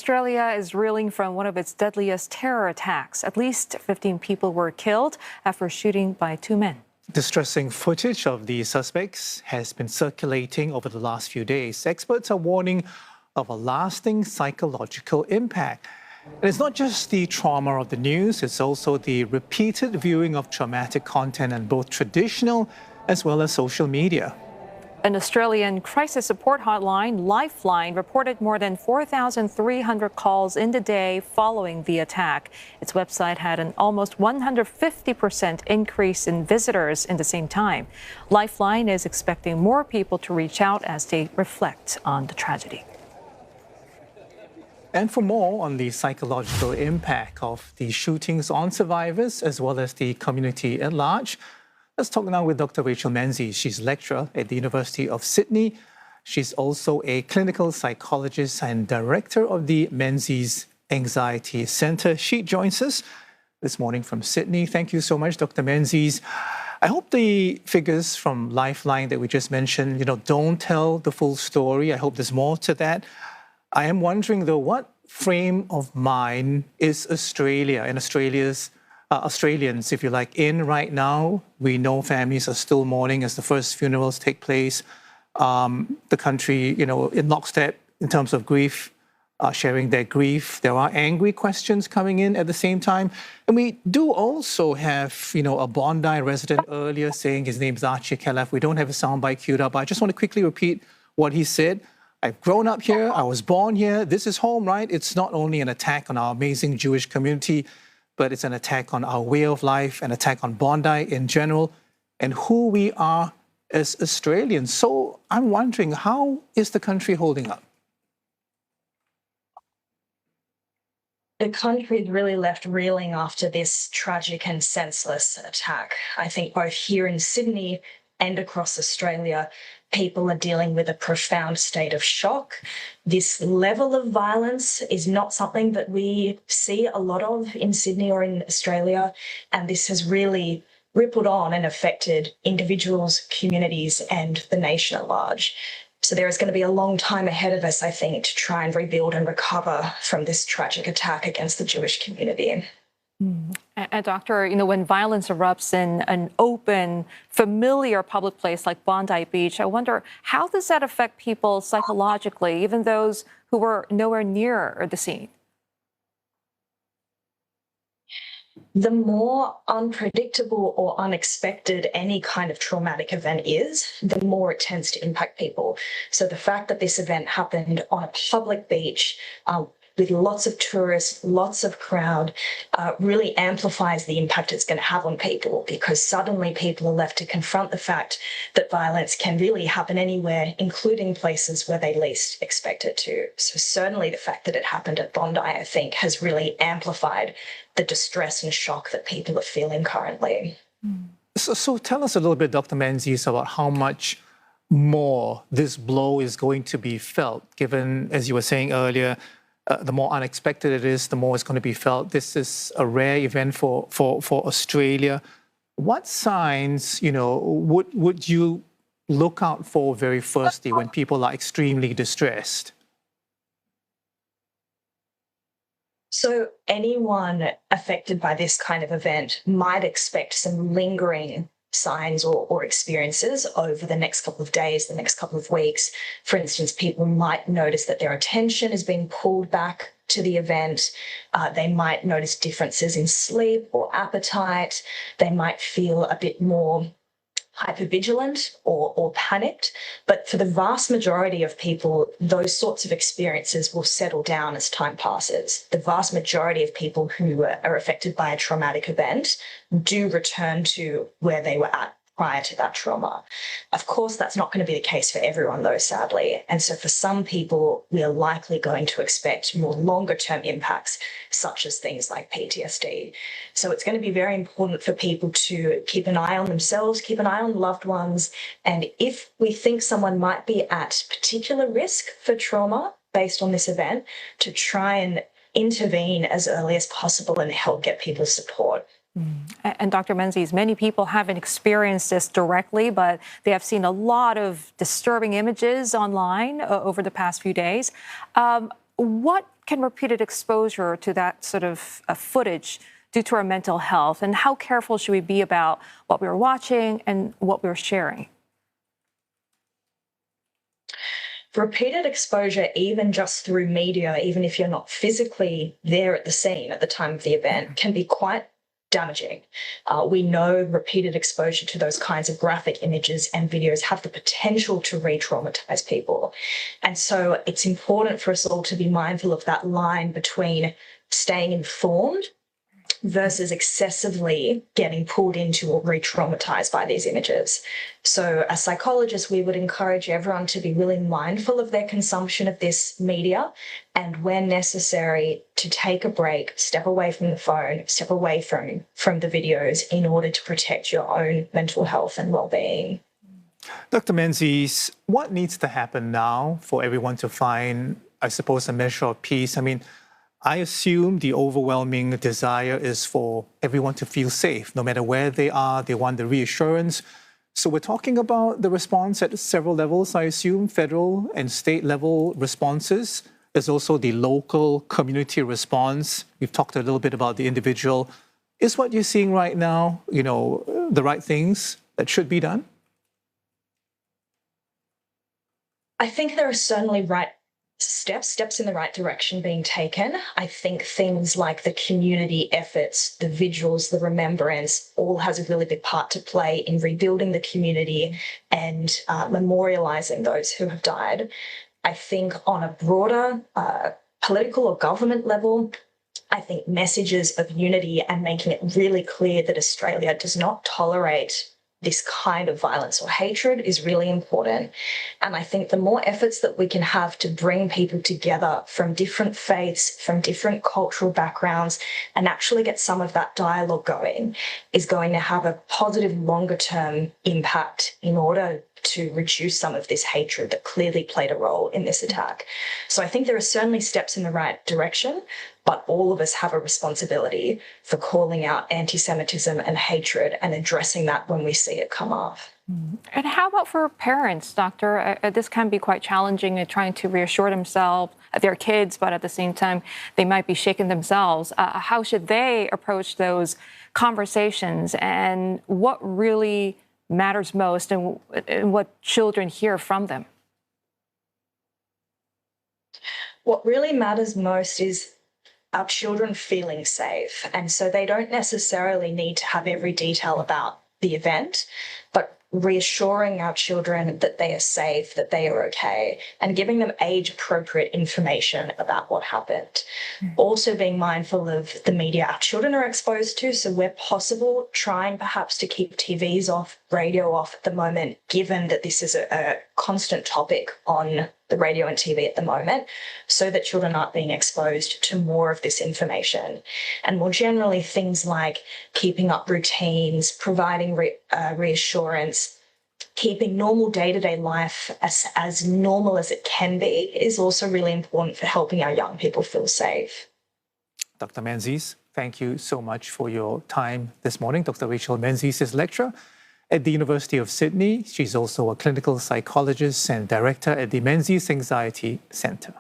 Australia is reeling from one of its deadliest terror attacks. At least 15 people were killed after a shooting by two men. Distressing footage of the suspects has been circulating over the last few days. Experts are warning of a lasting psychological impact. And it's not just the trauma of the news, it's also the repeated viewing of traumatic content on both traditional as well as social media. An Australian crisis support hotline, Lifeline, reported more than 4,300 calls in the day following the attack. Its website had an almost 150% increase in visitors in the same time. Lifeline is expecting more people to reach out as they reflect on the tragedy. And for more on the psychological impact of the shootings on survivors as well as the community at large, let's talk now with Dr. Rachel Menzies. She's a lecturer at the University of Sydney. She's also a clinical psychologist and director of the Menzies Anxiety Centre. She joins us this morning from Sydney. Thank you so much, Dr. Menzies. I hope the figures from Lifeline that we just mentioned, don't tell the full story. I hope there's more to that. I am wondering, though, what frame of mind is Australia and Australians, if you like, in right now? We know families are still mourning as the first funerals take place. The country, in lockstep in terms of grief, sharing their grief. There are angry questions coming in at the same time. And we do also have, a Bondi resident earlier saying his name's Archie Calaf. We don't have a soundbite queued up, but I just want to quickly repeat what he said. I've grown up here. I was born here. This is home, right? It's not only an attack on our amazing Jewish community, but it's an attack on our way of life, an attack on Bondi in general, and who we are as Australians. So I'm wondering, how is the country holding up? The country is really left reeling after this tragic and senseless attack. I think both here in Sydney and across Australia, people are dealing with a profound state of shock. This level of violence is not something that we see a lot of in Sydney or in Australia, and this has really rippled on and affected individuals, communities, and the nation at large. So there is going to be a long time ahead of us, I think, to try and rebuild and recover from this tragic attack against the Jewish community. And Doctor, when violence erupts in an open, familiar public place like Bondi Beach, I wonder, how does that affect people psychologically, even those who were nowhere near the scene? The more unpredictable or unexpected any kind of traumatic event is, the more it tends to impact people. So the fact that this event happened on a public beach, with lots of tourists, lots of crowd, really amplifies the impact it's going to have on people, because suddenly people are left to confront the fact that violence can really happen anywhere, including places where they least expect it to. So certainly the fact that it happened at Bondi, I think, has really amplified the distress and shock that people are feeling currently. So tell us a little bit, Dr. Menzies, about how much more this blow is going to be felt, given, as you were saying earlier, the more unexpected it is, the more it's going to be felt. This is a rare event for Australia. What signs, would you look out for very firstly when people are extremely distressed? So anyone affected by this kind of event might expect some lingering signs or experiences over the next couple of days, the next couple of weeks. For instance, people might notice that their attention is being pulled back to the event. They might notice differences in sleep or appetite. They might feel a bit more hypervigilant or panicked. But for the vast majority of people, those sorts of experiences will settle down as time passes. The vast majority of people who are affected by a traumatic event do return to where they were at prior to that trauma. Of course, that's not going to be the case for everyone, though, sadly. And so for some people, we are likely going to expect more longer-term impacts, such as things like PTSD. So it's going to be very important for people to keep an eye on themselves, keep an eye on loved ones. And if we think someone might be at particular risk for trauma based on this event, to try and intervene as early as possible and help get people support. And Dr. Menzies, many people haven't experienced this directly, but they have seen a lot of disturbing images online over the past few days. what can repeated exposure to that sort of footage do to our mental health, and how careful should we be about what we're watching and what we're sharing? Repeated exposure, even just through media, even if you're not physically there at the scene at the time of the event, can be quite damaging. We know repeated exposure to those kinds of graphic images and videos have the potential to re-traumatize people. And so it's important for us all to be mindful of that line between staying informed versus excessively getting pulled into or re-traumatized by these images. So as psychologists, we would encourage everyone to be really mindful of their consumption of this media, and when necessary, to take a break, step away from the phone, step away from the videos in order to protect your own mental health and well-being. Dr. Menzies, what needs to happen now for everyone to find, I suppose, a measure of peace? I mean, I assume the overwhelming desire is for everyone to feel safe, no matter where they are. They want the reassurance. So we're talking about the response at several levels, I assume, federal and state level responses. There's also the local community response. We've talked a little bit about the individual. Is what you're seeing right now, the right things that should be done? I think there are certainly steps in the right direction being taken. I think things like the community efforts, the vigils, the remembrance, all has a really big part to play in rebuilding the community and memorialising those who have died. I think on a broader political or government level, I think messages of unity and making it really clear that Australia does not tolerate this kind of violence or hatred is really important. And I think the more efforts that we can have to bring people together from different faiths, from different cultural backgrounds, and actually get some of that dialogue going is going to have a positive longer-term impact in order to reduce some of this hatred that clearly played a role in this attack. So I think there are certainly steps in the right direction, but all of us have a responsibility for calling out anti-Semitism and hatred and addressing that when we see it come up. And how about for parents, Doctor? This can be quite challenging in trying to reassure themselves, their kids, but at the same time, they might be shaken themselves. How should they approach those conversations, and what really matters most and what children hear from them? What really matters most is our children feeling safe. And so they don't necessarily need to have every detail about the event, but reassuring our children that they are safe, that they are okay, and giving them age-appropriate information about what happened. Also being mindful of the media our children are exposed to, so where possible, trying perhaps to keep TVs off, radio off at the moment, given that this is a constant topic on the radio and TV at the moment, so that children aren't being exposed to more of this information. And more generally, things like keeping up routines, providing reassurance, keeping normal day-to-day life as normal as it can be is also really important for helping our young people feel safe. Dr. Menzies, thank you so much for your time this morning. Dr. Rachel Menzies is lecturer at the University of Sydney. She's also a clinical psychologist and director at the Menzies Anxiety Centre.